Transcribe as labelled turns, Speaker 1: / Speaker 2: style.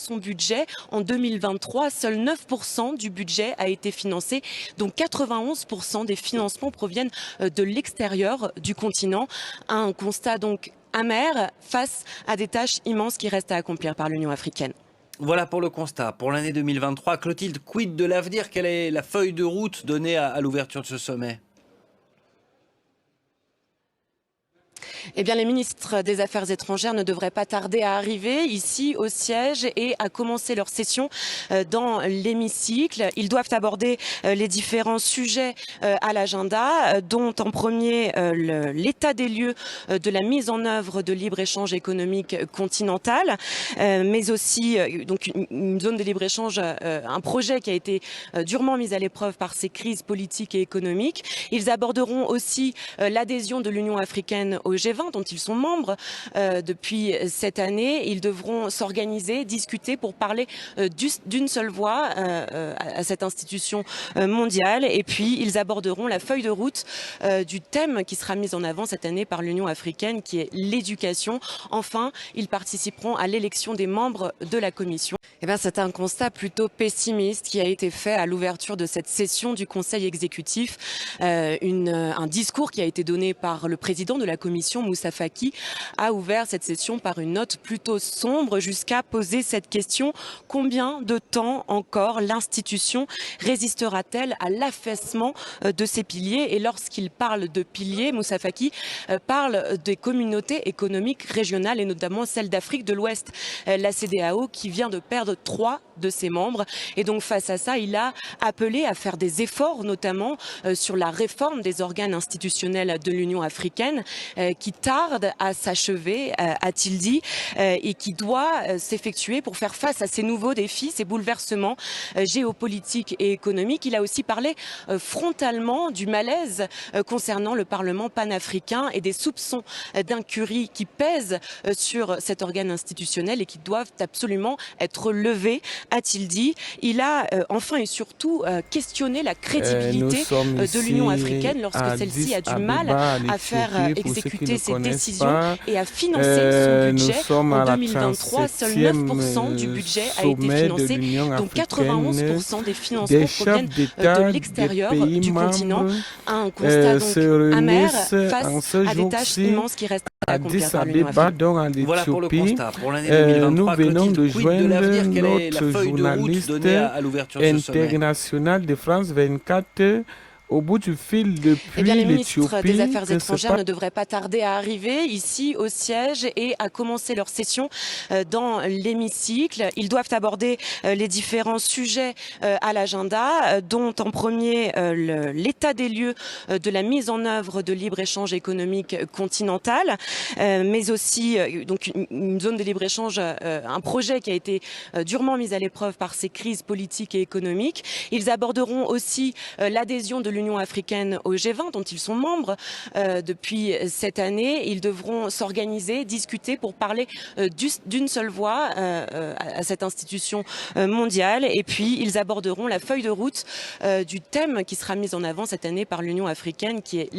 Speaker 1: son budget. En 2023, seuls 9% du budget a été financé, donc 91% des financements proviennent de l'extérieur du continent. Un constat donc amer face à des tâches immenses qui restent à accomplir par l'Union africaine.
Speaker 2: Voilà pour le constat. Pour l'année 2023, Clotilde, quid de l'avenir? Quelle est la feuille de route donnée à l'ouverture de ce sommet?
Speaker 1: Eh bien, les ministres des Affaires étrangères ne devraient pas tarder à arriver ici au siège et à commencer leur session dans l'hémicycle. Ils doivent aborder les différents sujets à l'agenda, dont en premier l'état des lieux de la mise en œuvre de libre-échange économique continental, mais aussi donc une zone de libre-échange, un projet qui a été durement mis à l'épreuve par ces crises politiques et économiques. Ils aborderont aussi l'adhésion de l'Union africaine au G20, dont ils sont membres depuis cette année. Ils devront s'organiser, discuter pour parler d'une seule voix à cette institution mondiale. Et puis, ils aborderont la feuille de route du thème qui sera mis en avant cette année par l'Union africaine, qui est l'éducation. Enfin, ils participeront à l'élection des membres de la Commission. Eh bien, c'est un constat plutôt pessimiste qui a été fait à l'ouverture de cette session du Conseil exécutif. Un discours qui a été donné par le président de la Commission, Moussa Faki, a ouvert cette session par une note plutôt sombre jusqu'à poser cette question: combien de temps encore l'institution résistera-t-elle à l'affaissement de ses piliers? Et lorsqu'il parle de piliers, Moussa Faki parle des communautés économiques régionales et notamment celle d'Afrique de l'Ouest, la CEDEAO, qui vient de perdre 3 de ses membres. Et donc face à ça, il a appelé à faire des efforts, notamment sur la réforme des organes institutionnels de l'Union africaine, qui tarde à s'achever, a-t-il dit, et qui doit s'effectuer pour faire face à ces nouveaux défis, ces bouleversements géopolitiques et économiques. Il a aussi parlé frontalement du malaise concernant le Parlement panafricain et des soupçons d'incurie qui pèsent sur cet organe institutionnel et qui doivent absolument être levés, a-t-il dit. Il a enfin et surtout questionné la crédibilité de l'Union africaine lorsque celle-ci a du mal à faire exécuter ses décisions et à financer son budget. En 2023, seuls 9% du budget a été financé, donc 91% des financements proviennent de l'extérieur du continent. Un constat donc amer face à des tâches immenses qui restent à accomplir par l'Union africaine.
Speaker 2: Voilà pour le constat. Pour l'année 2023,
Speaker 3: nous venons de
Speaker 2: quid de l'avenir?
Speaker 3: joindre
Speaker 2: Quelle est la
Speaker 3: notre
Speaker 2: feuille de route donnée à l'ouverture de ce sommet?
Speaker 3: international de France 24 au bout du fil depuis
Speaker 1: Eh bien, les ministres des Affaires
Speaker 3: l'Éthiopie.
Speaker 1: étrangères ne devraient pas tarder à arriver ici au siège et à commencer leur session dans l'hémicycle. Ils doivent aborder les différents sujets à l'agenda, dont en premier l'état des lieux de la mise en œuvre de libre-échange économique continental, mais aussi donc une zone de libre-échange, un projet qui a été durement mis à l'épreuve par ces crises politiques et économiques. Ils aborderont aussi l'adhésion de l'Union africaine au G20, dont ils sont membres depuis cette année. Ils devront s'organiser, discuter pour parler d'une seule voix à cette institution mondiale. Et puis, ils aborderont la feuille de route du thème qui sera mis en avant cette année par l'Union africaine, qui est